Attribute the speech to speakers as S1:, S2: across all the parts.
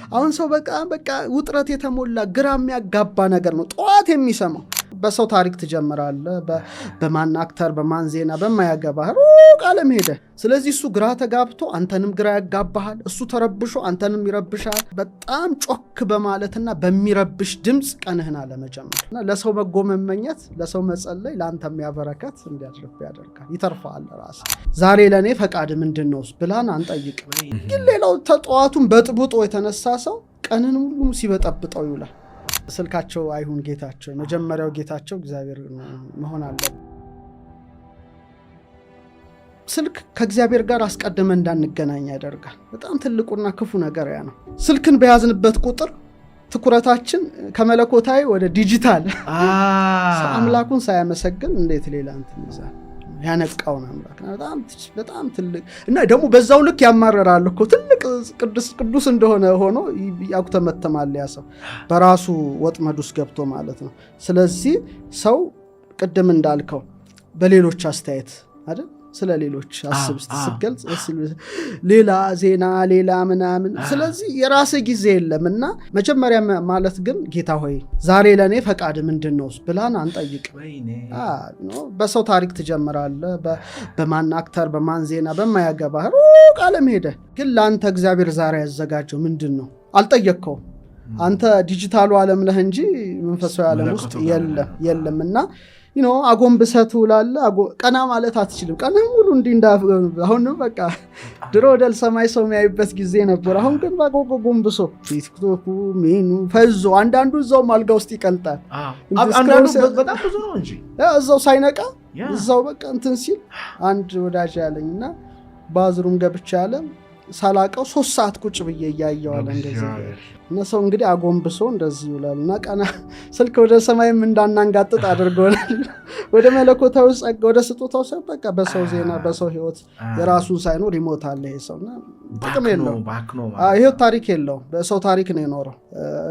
S1: አሁን ሰው በቃ ውጥረት የተሞላ ግራ የሚያጋባ ነገር ነው ጠዋት የሚሰማው። በሰው ታሪክ ትጀምራለህ፣ በማን አክተር በማን ዜና በማያገባህ ሩቅ ዓለም ሄደ። ስለዚህ እሱ ግራ ተጋብቶ አንተንም ግራ ያጋባሃል፣ እሱ ተረብሾ አንተንም ይረብሻል። በጣም ጮክ በማለትና በሚረብሽ ድምፅ ቀንህን አለመጀመር እና ለሰው በጎ መመኘት፣ ለሰው መጸለይ ለአንተ የሚያበረከት እንዲያድርብ ያደርጋል፣ ይተርፋል። ራስ ዛሬ ለእኔ ፈቃድ ምንድን ነው ብላን አንጠይቅ። ግን ሌላው ተጠዋቱን በጥብጦ የተነሳ ሰው ቀንን ሁሉ ሲበጠብጠው ይውላል። ስልካቸው አይሁን ጌታቸው፣ መጀመሪያው ጌታቸው እግዚአብሔር መሆን አለበት። ስልክ ከእግዚአብሔር ጋር አስቀድመ እንዳንገናኝ ያደርጋል። በጣም ትልቁና ክፉ ነገር ያ ነው። ስልክን በያዝንበት ቁጥር ትኩረታችን ከመለኮታዊ ወደ ዲጂታል አምላኩን ሳያመሰግን እንዴት ሌላ እንትን ይዛል? ያነቃውን አምላክ በጣም ትልቅ እና ደግሞ በዛው ልክ ያማረራል እኮ ትልቅ ቅዱስ እንደሆነ ሆኖ ያኩተመተማል ያ ሰው በራሱ ወጥመድ ውስጥ ገብቶ ማለት ነው። ስለዚህ ሰው ቅድም እንዳልከው በሌሎች አስተያየት አይደል ስለ ሌሎች አስብ ስትገልጽ ሌላ ዜና ሌላ ምናምን፣ ስለዚህ የራስ ጊዜ የለምና መጀመሪያ ማለት ግን ጌታ ሆይ ዛሬ ለኔ ፈቃድ ምንድነው ብላን አንጠይቅ። በሰው ታሪክ ትጀምራለህ፣ በማን አክተር በማን ዜና በማያገባህ ሩቅ ዓለም ሄደ። ግን ለአንተ እግዚአብሔር ዛሬ ያዘጋጀው ምንድነው አልጠየቅከው። አንተ ዲጂታሉ ዓለም ነህ እንጂ መንፈሳዊ ዓለም ውስጥ የለምና አጎንብሰህ ትውላለህ። ቀና ማለት አትችልም። ቀና ሙሉ አሁን በቃ ድሮ ወደ ሰማይ ሰው የሚያይበት ጊዜ ነበር። አሁን ግን ጎንብሶ ቲክቶኩ ሜኑ ፈዞ አንዳንዱ እዛው አልጋ ውስጥ ይቀልጣል።
S2: አንዳንዱ በጣም ብዙ ነው እንጂ
S1: እዛው ሳይነቃ እዛው በቃ እንትን ሲል አንድ ወዳጅ ያለኝና ባዝሩም ገብቻ ያለ ሳላቀው 3 ሰዓት ቁጭ ብዬ እያየዋለ እንደዚህ እና ሰው እንግዲህ አጎንብሶ እንደዚህ ይውላል እና ቀና ስልክ ወደ ሰማይም እንዳናንጋጥጥ አድርጎናል። ወደ መለኮታዊ ጸጋ ወደ ስጦታው ሰው በቃ በሰው ዜና በሰው ህይወት የራሱን ሳይኖር ይሞታል። ይሄ ሰውና ጥቅም የለውም። ይሄው ታሪክ የለውም። በሰው ታሪክ ነው የኖረው።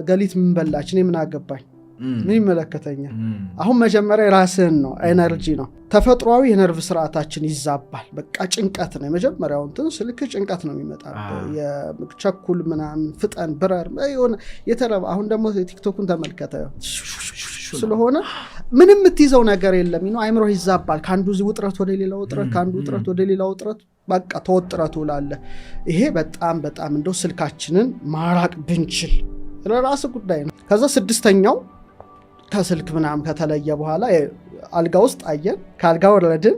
S1: ገሊት ምን በላች እኔ ምን አገባኝ ምን ይመለከተኛል? አሁን መጀመሪያ ራስህን ነው ኤነርጂ ነው። ተፈጥሯዊ የነርቭ ስርዓታችን ይዛባል። በቃ ጭንቀት ነው የመጀመሪያው እንትን ስልክ ጭንቀት ነው የሚመጣበት። የቸኩል ምናምን ፍጠን ብረር የሆነ የተረባ አሁን ደግሞ ቲክቶኩን ተመልከተ ስለሆነ ምንም የምትይዘው ነገር የለም። አይምሮ ይዛባል። ከአንዱ ውጥረት ወደ ሌላ ውጥረት፣ ከአንዱ ውጥረት ወደ ሌላ ውጥረት በቃ ተወጥረቱ ላለ ይሄ በጣም እንደው ስልካችንን ማራቅ ብንችል ለራስ ጉዳይ ነው። ከዛ 6ኛው ከስልክ ምናምን ከተለየ በኋላ አልጋ ውስጥ አየን፣ ከአልጋ ወረድን፣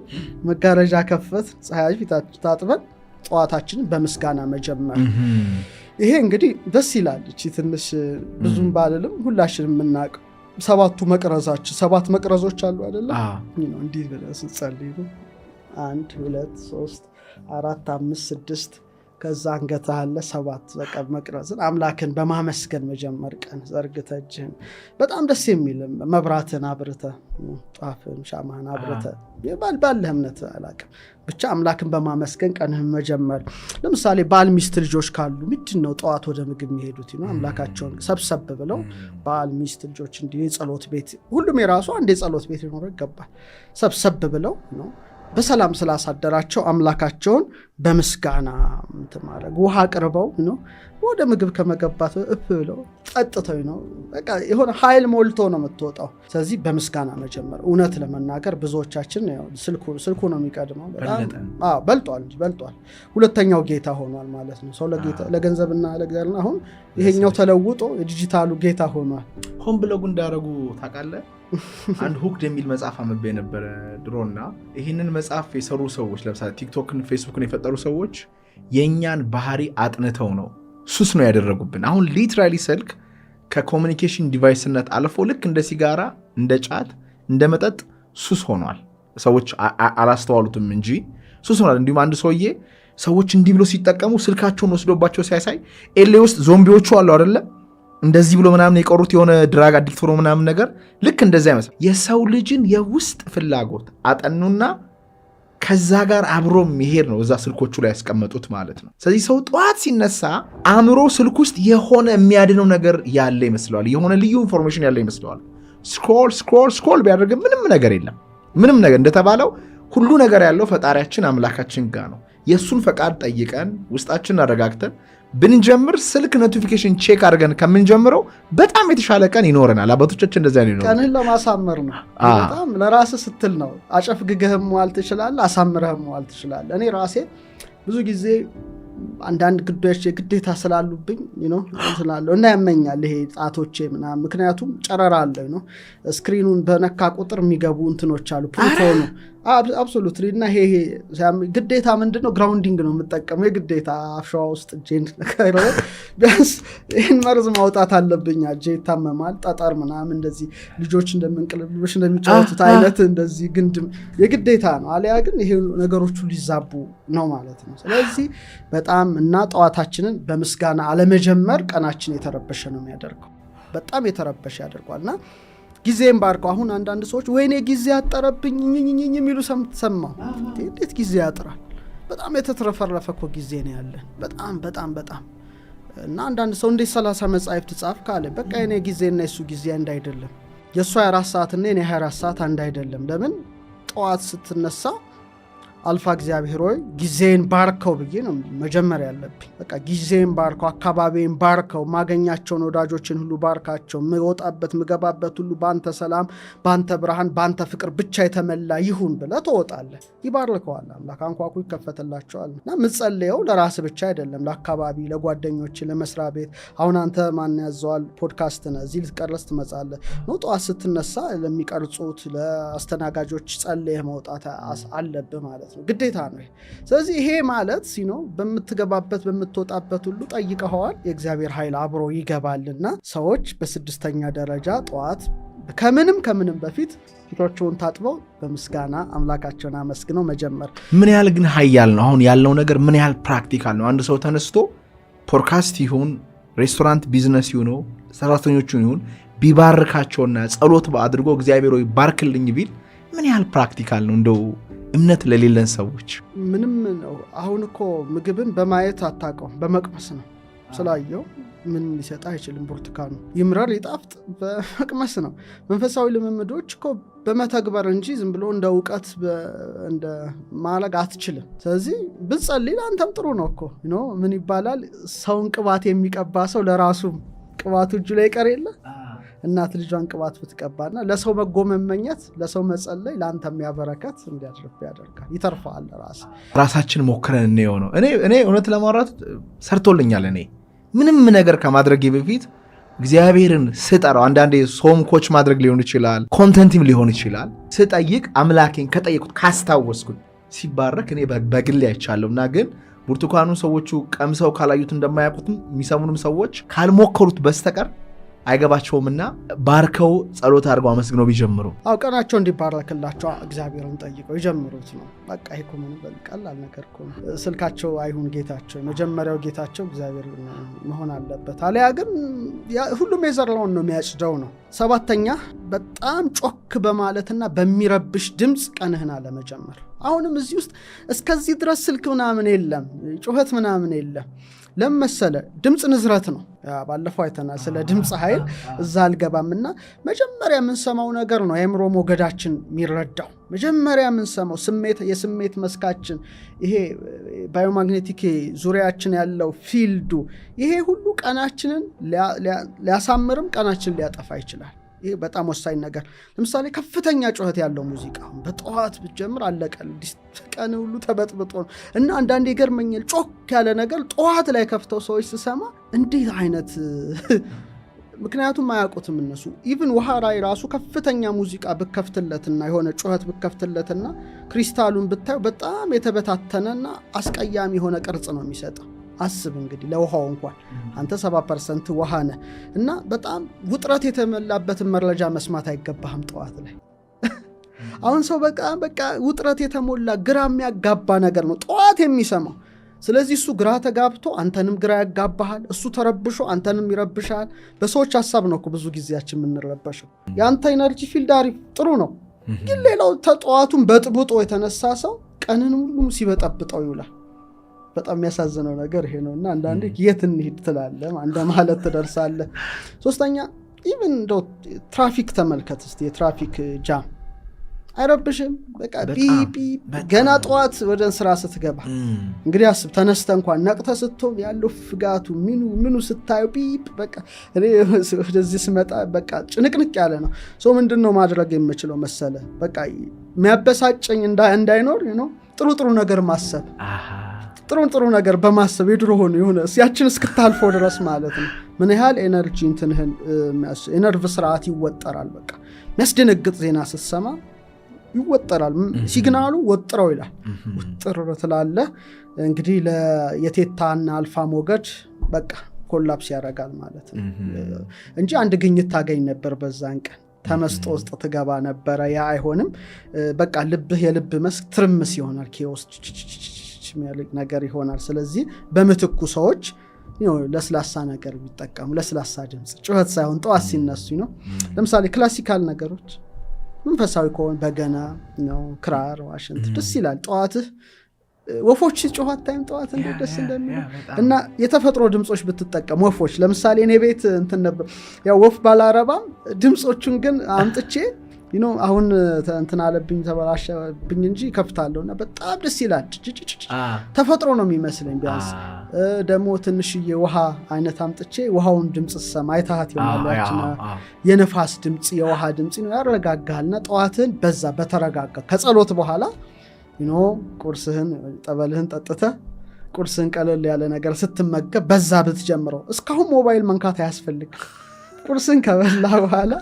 S1: መጋረጃ ከፈት፣ ፀሐይ ፊታችን ታጥበን ጠዋታችንን በምስጋና መጀመር። ይሄ እንግዲህ ደስ ይላል። እቺ ትንሽ ብዙም ባልልም ሁላችንም የምናውቀው 7 መቅረዞች አሉ አይደለ? እንዲህ ብለህ ስትጸልይ 1 2 3 4 5 6 ከዛ አንገትህ አለ 7 በቃ መቅረዝን አምላክን በማመስገን መጀመር። ቀን ዘርግተህ እጅህን በጣም ደስ የሚል መብራትን አብርተህ ጧፍን ሻማህን አብርተህ ባለህ እምነት አላቅም ብቻ አምላክን በማመስገን ቀንህን መጀመር። ለምሳሌ ባል ሚስት ልጆች ካሉ ምንድነው ጠዋት ወደ ምግብ የሚሄዱት አምላካቸውን ሰብሰብ ብለው ባል ሚስት ልጆች እንዲህ የጸሎት ቤት ሁሉም የራሱ አንድ የጸሎት ቤት ሊኖረው ይገባል። ሰብሰብ ብለው ነው በሰላም ስላሳደራቸው አምላካቸውን በምስጋና ማድረግ። ውሃ አቅርበው ነው ወደ ምግብ ከመገባት ብለው ጠጥተው ነው በቃ የሆነ ኃይል ሞልቶ ነው የምትወጣው። ስለዚህ በምስጋና መጀመር። እውነት ለመናገር ብዙዎቻችን ስልኩ ነው የሚቀድመው። በጣም በልጧል። ሁለተኛው ጌታ ሆኗል ማለት ነው። ሰው ለገንዘብና ለእግዚአብሔርና አሁን ይሄኛው ተለውጦ የዲጂታሉ ጌታ ሆኗል።
S2: ሆን ብለው እንዳረጉ ታውቃለህ። አንድ ሁክድ የሚል መጽሐፍ አንብቤ ነበር ድሮና ይህንን መጽሐፍ የሰሩ ሰዎች ለምሳሌ ቲክቶክን ፌስቡክን የፈጠሩ ሰዎች የኛን ባህሪ አጥንተው ነው ሱስ ነው ያደረጉብን። አሁን ሊትራሊ ስልክ ከኮሙኒኬሽን ዲቫይስነት አልፎ ልክ እንደ ሲጋራ እንደ ጫት እንደ መጠጥ ሱስ ሆኗል። ሰዎች አላስተዋሉትም እንጂ ሱስ ሆኗል። እንዲሁም አንድ ሰውዬ ሰዎች እንዲህ ብሎ ሲጠቀሙ ስልካቸውን ወስዶባቸው ሲያሳይ ኤሌ ውስጥ ዞምቢዎቹ አሉ አይደለ እንደዚህ ብሎ ምናምን የቀሩት የሆነ ድራግ አዲክት ሆኖ ምናምን ነገር ልክ እንደዛ ይመስል የሰው ልጅን የውስጥ ፍላጎት አጠኑና ከዛ ጋር አብሮ የሚሄድ ነው እዛ ስልኮቹ ላይ ያስቀመጡት ማለት ነው። ስለዚህ ሰው ጠዋት ሲነሳ አእምሮ ስልክ ውስጥ የሆነ የሚያድነው ነገር ያለ ይመስለዋል። የሆነ ልዩ ኢንፎርሜሽን ያለ ይመስለዋል። ስክሮል ቢያደርግ ምንም ነገር የለም። ምንም ነገር እንደተባለው ሁሉ ነገር ያለው ፈጣሪያችን አምላካችን ጋር ነው። የሱን ፈቃድ ጠይቀን ውስጣችንን አረጋግተን ብንጀምር ስልክ ኖቲፊኬሽን ቼክ አድርገን ከምንጀምረው በጣም የተሻለ ቀን ይኖረናል። አባቶቻችን እንደዛ ነው።
S1: ቀንህን ለማሳመር ነው። በጣም ለራስህ ስትል ነው። አጨፍግገህም መዋል ትችላለህ፣ አሳምረህም መዋል ትችላለህ። እኔ ራሴ ብዙ ጊዜ አንዳንድ ጉዳዮች የግዴታ ስላሉብኝ ስላለው እና ያመኛል ይሄ ጣቶቼ ምናምን። ምክንያቱም ጨረራ አለው ነው ስክሪኑን በነካ ቁጥር የሚገቡ እንትኖች አሉ ፕሮቶኑ አብሶሉትሊ። እና ይሄ ግዴታ ምንድነው ግራውንዲንግ ነው የምጠቀመው የግዴታ አፍሻዋ ውስጥ እጄን ቢያንስ ይህን መርዝ ማውጣት አለብኝ። እጄ ይታመማል። ጠጠር ምናምን እንደዚህ ልጆች እንደምንቅልብሎች እንደሚጫወቱት አይነት እንደዚህ ግንድም የግዴታ ነው። አሊያ ግን ይሄ ነገሮቹ ሊዛቡ ነው ማለት ነው። ስለዚህ በጣም እና ጠዋታችንን በምስጋና አለመጀመር ቀናችን የተረበሸ ነው የሚያደርገው። በጣም የተረበሸ ያደርጓል። እና ጊዜም ባርከው አሁን አንዳንድ ሰዎች ወይኔ ጊዜ ያጠረብኝ የሚሉ ሰማሁ። እንዴት ጊዜ ያጥራል? በጣም የተትረፈረፈ እኮ ጊዜ ነው ያለን። በጣም በጣም በጣም እና አንዳንድ ሰው እንዴት 30 መጽሐፍት ጻፍ ካለ በቃ የኔ ጊዜና የሱ ጊዜ አንድ አይደለም። የሱ 24 ሰዓትና የኔ 24 ሰዓት አንድ አይደለም። ለምን ጠዋት ስትነሳ አልፋ እግዚአብሔር ሆይ ጊዜን ባርከው ብዬ ነው መጀመሪያ ያለብኝ። በቃ ጊዜን ባርከው፣ አካባቢን ባርከው፣ ማገኛቸውን ወዳጆችን ሁሉ ባርካቸው፣ ምወጣበት ምገባበት ሁሉ ባንተ ሰላም፣ ባንተ ብርሃን፣ ባንተ ፍቅር ብቻ የተመላ ይሁን ብለህ ትወጣለህ። ይባርከዋል አምላክ። አንኳኩ ይከፈትላቸዋል። እና ምጸልየው ለራስ ብቻ አይደለም፣ ለአካባቢ፣ ለጓደኞች፣ ለመስሪያ ቤት። አሁን አንተ ማን ያዘዋል ፖድካስት ነህ፣ እዚህ ልትቀርስ ትመጻለህ ነው። ጠዋት ስትነሳ ለሚቀርጹት ለአስተናጋጆች ጸልየህ መውጣት አለብህ ማለት ነው። ግዴታ ነው። ስለዚህ ይሄ ማለት በምትገባበት በምትወጣበት ሁሉ ጠይቀኸዋል፣ የእግዚአብሔር ኃይል አብሮ ይገባልና ሰዎች በስድስተኛ ደረጃ ጠዋት ከምንም በፊት ፊቶቻቸውን ታጥበው በምስጋና አምላካቸውን አመስግነው መጀመር። ምን
S2: ያህል ግን ኃያል ነው አሁን ያለው ነገር፣ ምን ያህል ፕራክቲካል ነው። አንድ ሰው ተነስቶ ፖድካስት ይሁን ሬስቶራንት ቢዝነስ ይሁን ሰራተኞቹን ይሁን ቢባርካቸውና ጸሎት አድርጎ እግዚአብሔር ሆይ ባርክልኝ ቢል ምን ያህል ፕራክቲካል ነው እንደው እምነት ለሌለን ሰዎች።
S1: ምንም ነው። አሁን እኮ ምግብን በማየት አታውቀውም፣ በመቅመስ ነው። ስላየው ምን ሊሰጥ አይችልም። ብርቱካኑ ይምራል ይጣፍጥ በመቅመስ ነው። መንፈሳዊ ልምምዶች እኮ በመተግበር እንጂ ዝም ብሎ እንደ እውቀት እንደ ማለግ አትችልም። ስለዚህ ብትጸልይ አንተም ጥሩ ነው እኮ ምን ይባላል፣ ሰውን ቅባት የሚቀባ ሰው ለራሱ ቅባቱ እጁ ላይ ይቀር የለ። እናት ልጇን ቅባት ብትቀባና ለሰው መጎመመኘት ለሰው መጸለይ ለአንተ የሚያበረከት እንዲያድርብ ያደርጋል። ይተርፋል።
S2: ራሳችን ሞክረን እንየው ነው። እኔ እውነት ለማውራት ሰርቶልኛል። እኔ ምንም ነገር ከማድረጌ በፊት እግዚአብሔርን ስጠራው፣ አንዳንዴ ሶም ኮች ማድረግ ሊሆን ይችላል፣ ኮንተንቲም ሊሆን ይችላል። ስጠይቅ አምላኬን ከጠየቁት ካስታወስኩኝ ሲባረክ እኔ በግሌ አይቻለሁ። እና ግን ብርቱካኑን ሰዎቹ ቀምሰው ካላዩት እንደማያውቁትም የሚሰሙንም ሰዎች ካልሞከሩት በስተቀር አይገባቸውምና ባርከው ጸሎት አድርገው አመስግነው ቢጀምሩ
S1: ቀናቸው እንዲባረክላቸው እግዚአብሔርን ጠይቀው ይጀምሩት ነው። በቃ ይሄ ምን በቀላል ነገር ነው። ስልካቸው አይሁን ጌታቸው፣ መጀመሪያው ጌታቸው እግዚአብሔር መሆን አለበት። አለያ ግን ሁሉም የዘራውን ነው የሚያጭደው ነው። ሰባተኛ በጣም ጮክ በማለትና በሚረብሽ ድምፅ ቀንህን አለመጀመር። አሁንም እዚህ ውስጥ እስከዚህ ድረስ ስልክ ምናምን የለም፣ ጩኸት ምናምን የለም። ለመሰለ ድምፅ ንዝረት ነው። ባለፈው አይተናል ስለ ድምፅ ኃይል፣ እዛ አልገባምና መጀመሪያ የምንሰማው ነገር ነው የአእምሮ ሞገዳችን የሚረዳው። መጀመሪያ የምንሰማው የስሜት መስካችን፣ ይሄ ባዮማግኔቲክ ዙሪያችን ያለው ፊልዱ፣ ይሄ ሁሉ ቀናችንን ሊያሳምርም ቀናችን ሊያጠፋ ይችላል። ይሄ በጣም ወሳኝ ነገር። ለምሳሌ ከፍተኛ ጩኸት ያለው ሙዚቃ በጠዋት ብትጀምር አለቀል፣ ቀን ሁሉ ተበጥብጦ ነው። እና አንዳንዴ ይገርመኛል ጮክ ያለ ነገር ጠዋት ላይ ከፍተው ሰዎች ስሰማ እንዴት አይነት ምክንያቱም አያውቁትም እነሱ። ኢቭን ውሃ ላይ ራሱ ከፍተኛ ሙዚቃ ብከፍትለትና የሆነ ጩኸት ብከፍትለትና ክሪስታሉን ብታዩ በጣም የተበታተነና አስቀያሚ የሆነ ቅርጽ ነው የሚሰጠው። አስብ እንግዲህ ለውሃው እንኳን አንተ 70% ውሃ ነህ እና በጣም ውጥረት የተሞላበትን መረጃ መስማት አይገባህም ጠዋት ላይ። አሁን ሰው በቃ ውጥረት የተሞላ ግራ የሚያጋባ ነገር ነው ጠዋት የሚሰማው። ስለዚህ እሱ ግራ ተጋብቶ አንተንም ግራ ያጋባሃል፣ እሱ ተረብሾ አንተንም ይረብሻል። በሰዎች ሀሳብ ነው ብዙ ጊዜያችን የምንረበሸው። የአንተ ኢነርጂ ፊልድ አሪፍ ጥሩ ነው፣ ግን ሌላው ተጠዋቱን በጥብጦ የተነሳ ሰው ቀንን ሁሉ ሲበጠብጠው ይውላል። በጣም የሚያሳዝነው ነገር ይሄ ነው። እና አንዳንዴ የት እንሂድ ትላለህ እንደ ማለት ትደርሳለህ። ሶስተኛ ኢቭን እንደው ትራፊክ ተመልከት እስቲ፣ የትራፊክ ጃም አይረብሽም። በቃ ቢቢ ገና ጠዋት ወደ ስራ ስትገባ እንግዲህ አስብ ተነስተ እንኳን ነቅተ ስትሆን ያለው ፍጋቱ ምኑ ስታዩ ቢብ በቃ እኔ ወደዚህ ስመጣ በቃ ጭንቅንቅ ያለ ነው። ሶ ምንድነው ማድረግ የምችለው መሰለ በቃ የሚያበሳጨኝ እንዳይኖር ጥሩ ነገር ማሰብ ጥሩ ነገር በማሰብ የድሮ ሆኖ የሆነ ሲያችን እስክታልፈው ድረስ ማለት ነው። ምን ያህል ኤነርጂ እንትንህን የነርቭ ስርዓት ይወጠራል። በቃ የሚያስደነግጥ ዜና ስትሰማ ይወጠራል። ሲግናሉ ወጥረው ይላል። ወጥር ትላለህ እንግዲህ የቴታና አልፋ ሞገድ በቃ ኮላፕስ ያደርጋል ማለት ነው እንጂ አንድ ግኝት ታገኝ ነበር በዛን ቀን ተመስጦ ውስጥ ትገባ ነበረ። ያ አይሆንም። በቃ ልብህ የልብ መስክ ትርምስ ይሆናል። ኬዎስ የሚያልቅ ነገር ይሆናል። ስለዚህ በምትኩ ሰዎች ለስላሳ ነገር ቢጠቀሙ ለስላሳ ድምፅ ጩኸት ሳይሆን ጠዋት ሲነሱ ነው። ለምሳሌ ክላሲካል ነገሮች መንፈሳዊ ከሆነ በገና ክራር ዋሽንት ደስ ይላል። ጠዋትህ ወፎች ሲጮሁ ታይም ጠዋት እንደ ደስ እንደሚል እና የተፈጥሮ ድምጾች ብትጠቀም ወፎች ለምሳሌ እኔ ቤት እንትን ነበር ያው ወፍ ባላረባም ድምጾቹን ግን አምጥቼ አሁን እንትን አለብኝ ተበላሸብኝ እንጂ ከፍታለሁና በጣም ደስ ይላል። ተፈጥሮ ነው የሚመስለኝ። ቢያንስ ደግሞ ትንሽዬ ውሃ አይነት አምጥቼ ውሃውን ድምጽ ሰማ አይታት ይሆናላችና የነፋስ ድምጽ የውሃ ድምጽ ነው ያረጋጋልና ጠዋትን በዛ በተረጋጋ ከጸሎት በኋላ ቁርስህን ጠበልህን ጠጥተህ ቁርስህን ቀለል ያለ ነገር ስትመገብ በዛ ብትጀምረው እስካሁን ሞባይል መንካት አያስፈልግ ቁርስን ከበላ በኋላ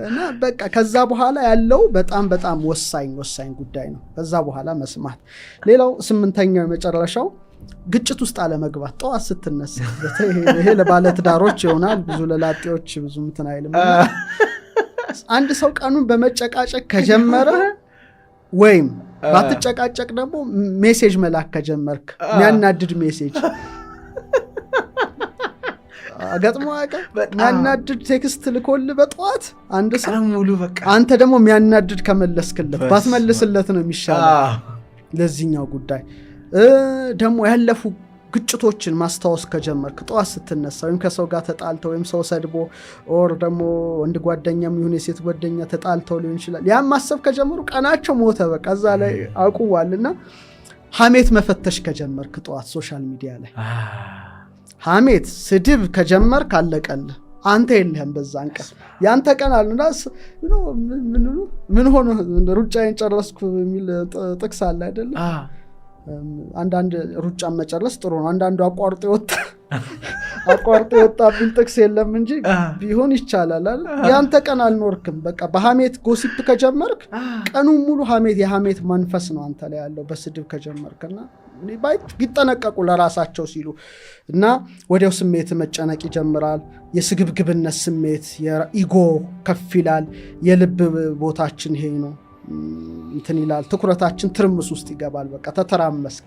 S1: እና በቃ ከዛ በኋላ ያለው በጣም ወሳኝ ጉዳይ ነው። ከዛ በኋላ መስማት። ሌላው 8ኛው የመጨረሻው ግጭት ውስጥ አለመግባት። ጠዋት ስትነሳ ይሄ ለባለ ትዳሮች ይሆናል። ብዙ ለላጤዎች ብዙ እንትን አይልም። አንድ ሰው ቀኑን በመጨቃጨቅ ከጀመረ ወይም ባትጨቃጨቅ ደግሞ ሜሴጅ መላክ ከጀመርክ የሚያናድድ ሜሴጅ ገጥሞ የሚያናድድ ቴክስት ልኮል በጠዋት አንድ ሰው ሙሉ በቃ አንተ ደግሞ የሚያናድድ ከመለስክለት ባትመልስለት ነው የሚሻለው። ለዚህኛው ጉዳይ ደግሞ ያለፉ ግጭቶችን ማስታወስ ከጀመርክ ጠዋት ስትነሳ ወይም ከሰው ጋር ተጣልተው ወይም ሰው ሰድቦ ኦር ደግሞ ወንድ ጓደኛም ይሁን የሴት ጓደኛ ተጣልተው ሊሆን ይችላል። ያን ማሰብ ከጀመሩ ቀናቸው ሞተ በቃ እዛ ላይ አውቁዋልና ሐሜት መፈተሽ ከጀመርክ ጠዋት ሶሻል ሚዲያ ላይ ሐሜት ስድብ ከጀመርክ አለቀልህ። አንተ የለህም በዛን ቀን ያንተ ቀን አለና ምን ሆኖ ሩጫዬን ጨረስኩ የሚል ጥቅስ አለ አይደል? አንዳንድ ሩጫን መጨረስ ጥሩ ነው። አንዳንዱ አቋርጦ የወጣብኝ ጥቅስ የለም እንጂ ቢሆን ይቻላል አይደል? ያንተ ቀን አልኖርክም። በቃ በሐሜት ጎሲፕ ከጀመርክ ቀኑን ሙሉ የሐሜት መንፈስ ነው አንተ ላይ ያለው። በስድብ ከጀመርክና ቢጠነቀቁ ለራሳቸው ሲሉ እና ወዲያው ስሜት መጨነቅ ይጀምራል። የስግብግብነት ስሜት የኢጎ ከፍ ይላል። የልብ ቦታችን ይሄ ነው እንትን ይላል። ትኩረታችን ትርምስ ውስጥ ይገባል። በቃ ተተራመስክ።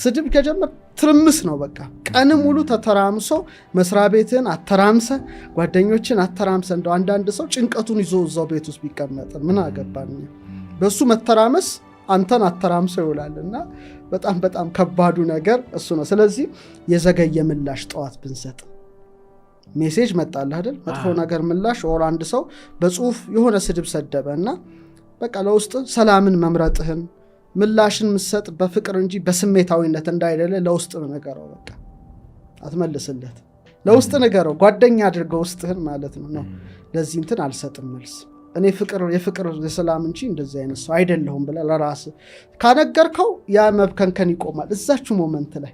S1: ስድብ ከጀመር ትርምስ ነው። በቃ ቀን ሙሉ ተተራምሶ መስሪያ ቤትን አተራምሰ ጓደኞችን አተራምሰ እንደው አንዳንድ ሰው ጭንቀቱን ይዞ እዛው ቤት ውስጥ ቢቀመጥ ምን አገባን? በሱ መተራመስ አንተን አተራምሰ ይውላልና በጣም ከባዱ ነገር እሱ ነው። ስለዚህ የዘገየ ምላሽ ጠዋት ብንሰጥ ሜሴጅ መጣልህ አይደል? መጥፎ ነገር ምላሽ ኦር አንድ ሰው በጽሁፍ የሆነ ስድብ ሰደበና በቃ ለውስጥ ሰላምን መምረጥህን ምላሽን ምሰጥ በፍቅር እንጂ በስሜታዊነት እንዳይደለ ለውስጥ ነገረው። በቃ አትመልስለት፣ ለውስጥ ነገረው። ጓደኛ አድርገው ውስጥህን ማለት ነው። ለዚህ እንትን አልሰጥም መልስ እኔ የፍቅር የሰላም እንጂ እንደዚህ አይነት ሰው አይደለሁም ብለህ ለራስህ ካነገርከው ያ መብከንከን ይቆማል እዛችሁ ሞመንት ላይ።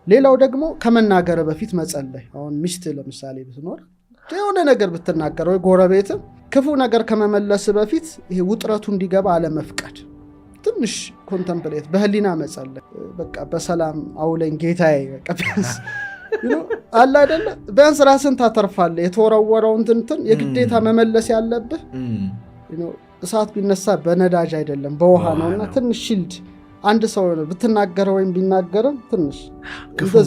S1: ሌላው ደግሞ ከመናገር በፊት መጸለይ። አሁን ሚስት ለምሳሌ ብትኖር የሆነ ነገር ብትናገረው ጎረቤት ክፉ ነገር ከመመለስ በፊት ይሄ ውጥረቱ እንዲገባ አለመፍቀድ፣ ትንሽ ኮንተምፕሌት በህሊና መጸለይ። በቃ በሰላም አውለኝ ጌታዬ በቃ ቢያንስ አለ አይደለ? ቢያንስ ራስን ታተርፋለህ። የተወረወረውን እንትን የግዴታ መመለስ ያለብህ እሳት ቢነሳ በነዳጅ አይደለም በውሃ ነውና ትንሽ ሺልድ አንድ ሰው ብትናገረው ወይም ቢናገርም ትንሽ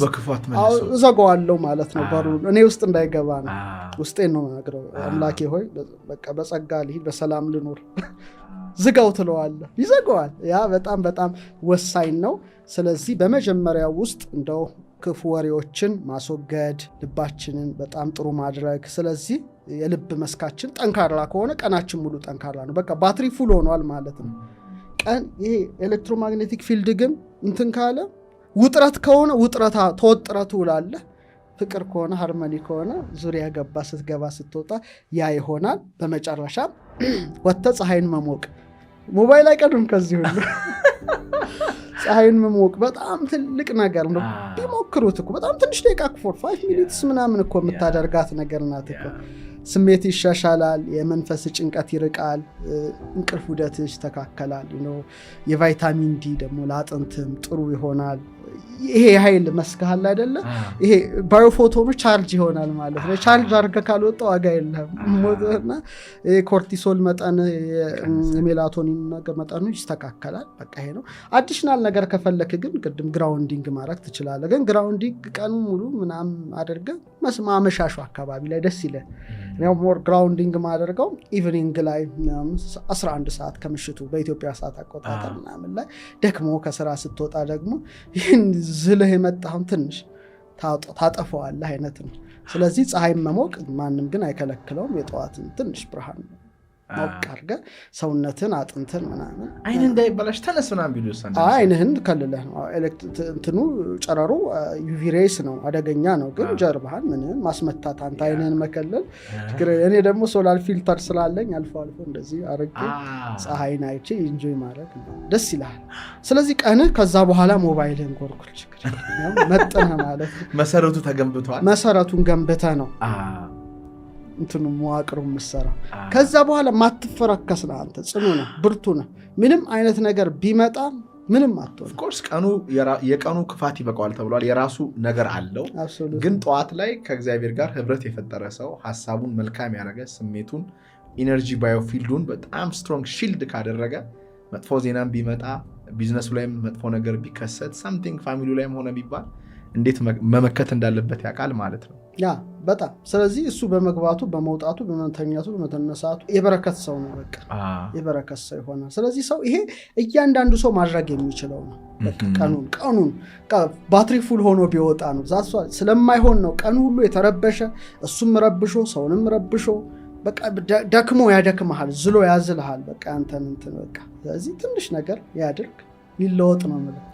S2: በክፋት መልሶ
S1: እዘጋዋለሁ ማለት ነው። በሩ እኔ ውስጥ እንዳይገባ ነው። ውስጤን ነው የምነግረው። አምላኬ ሆይ በቃ በጸጋ ልሂድ፣ በሰላም ልኖር፣ ዝጋው ትለዋለህ፣ ይዘጋዋል። ያ በጣም ወሳኝ ነው። ስለዚህ በመጀመሪያው ውስጥ እንደው ክፉ ወሬዎችን ማስወገድ፣ ልባችንን በጣም ጥሩ ማድረግ። ስለዚህ የልብ መስካችን ጠንካራ ከሆነ ቀናችን ሙሉ ጠንካራ ነው። በቃ ባትሪ ፉል ሆኗል ማለት ነው። ቀን ይሄ ኤሌክትሮማግኔቲክ ፊልድ ግን እንትን ካለ ውጥረት ከሆነ ተወጥረህ ትውላለህ። ፍቅር ከሆነ ሃርመኒ ከሆነ ዙሪያ ገባ ስትገባ ስትወጣ ያ ይሆናል። በመጨረሻ ወጥተህ ፀሐይን መሞቅ። ሞባይል አይቀድም ከዚህ ሁሉ ፀሐይን መሞቅ በጣም ትልቅ ነገር ነው። ቢሞክሩት እኮ በጣም ትንሽ ደቂቃ 5 ሚኒትስ ምናምን እኮ የምታደርጋት ነገር ናት እኮ። ስሜት ይሻሻላል፣ የመንፈስ ጭንቀት ይርቃል፣ እንቅልፍ ውደትሽ ይስተካከላል። የቫይታሚን ዲ ደግሞ ለአጥንትም ጥሩ ይሆናል። ይሄ ኃይል መስካል አይደለ? ይሄ ባዮፎቶኑ ቻርጅ ይሆናል ማለት ነው። ቻርጅ አድርገህ ካልወጣ ዋጋ የለም። ሞትና ኮርቲሶል መጠን የሜላቶኒን መጠኑ ይስተካከላል። በቃ ይሄ ነው። አዲሽናል ነገር ከፈለክ ግን ቅድም ግራውንዲንግ ማድረግ ትችላለህ። ግን ግራውንዲንግ ቀኑ ሙሉ ምናምን አድርገህ ማመሻሹ አካባቢ ላይ ደስ ይላል። ያው ሞር ግራውንዲንግ ማደርገው ኢቭኒንግ ላይ 11 ሰዓት ከምሽቱ በኢትዮጵያ ሰዓት አቆጣጠር ምናምን ላይ ደክሞ ከስራ ስትወጣ ደግሞ ይህን ዝልህ የመጣሁን ትንሽ ታጠፈዋለህ አይነት ነው። ስለዚህ ፀሐይ መሞቅ ማንም ግን አይከለክለውም። የጠዋትን ትንሽ ብርሃን ሞቅ አድርገህ ሰውነትን አጥንትን ምናምን
S2: አይን እንዳይበላሽ ተነስ ምናምን ቢሉስ
S1: አይንህን ከልለህ ነው። እንትኑ ጨረሩ ዩቪ ሬስ ነው፣ አደገኛ ነው። ግን ጀርባህን ምንም ማስመታት አንተ አይንህን መከለል ችግር። እኔ ደግሞ ሶላር ፊልተር ስላለኝ አልፎ አልፎ እንደዚህ አርጌ ፀሐይን አይቼ ኢንጆይ ማድረግ ደስ ይላል። ስለዚህ ቀንህ ከዛ በኋላ ሞባይልህን ጎርኩል ችግር መጥነህ ማለት ነው።
S2: መሰረቱ ተገንብቷል።
S1: መሰረቱን ገንብተህ ነው እንትኑ መዋቅሩ ምሰራው። ከዛ በኋላ ማትፈረከስ ነህ አንተ፣ ጽኑ ነህ፣ ብርቱ ነህ። ምንም አይነት ነገር ቢመጣ ምንም አትሆን። ኦፍ
S2: ኮርስ የቀኑ ክፋት ይበቃዋል ተብሏል። የራሱ ነገር አለው። ግን ጠዋት ላይ ከእግዚአብሔር ጋር ህብረት የፈጠረ ሰው ሐሳቡን መልካም ያደረገ ስሜቱን ኢነርጂ ባዮፊልዱን በጣም ስትሮንግ ሺልድ ካደረገ መጥፎ ዜናም ቢመጣ ቢዝነሱ ላይም መጥፎ ነገር ቢከሰት ሳምቲንግ ፋሚሊ ላይም ሆነ ቢባል እንዴት መመከት እንዳለበት ያውቃል ማለት ነው።
S1: ያ በጣም ስለዚህ እሱ በመግባቱ በመውጣቱ በመተኛቱ በመተነሳቱ የበረከት ሰው ነው። በቃ የበረከት ሰው ይሆናል። ስለዚህ ሰው ይሄ እያንዳንዱ ሰው ማድረግ የሚችለው ነው። ቀኑን ባትሪ ፉል ሆኖ ቢወጣ ነው። ዛሷ ስለማይሆን ነው ቀኑ ሁሉ የተረበሸ እሱም ረብሾ ሰውንም ረብሾ በቃ ደክሞ ያደክመሃል፣ ዝሎ ያዝልሃል። በቃ አንተን እንትን በቃ ስለዚህ ትንሽ ነገር ያድርግ ይለወጥ ነው ማለት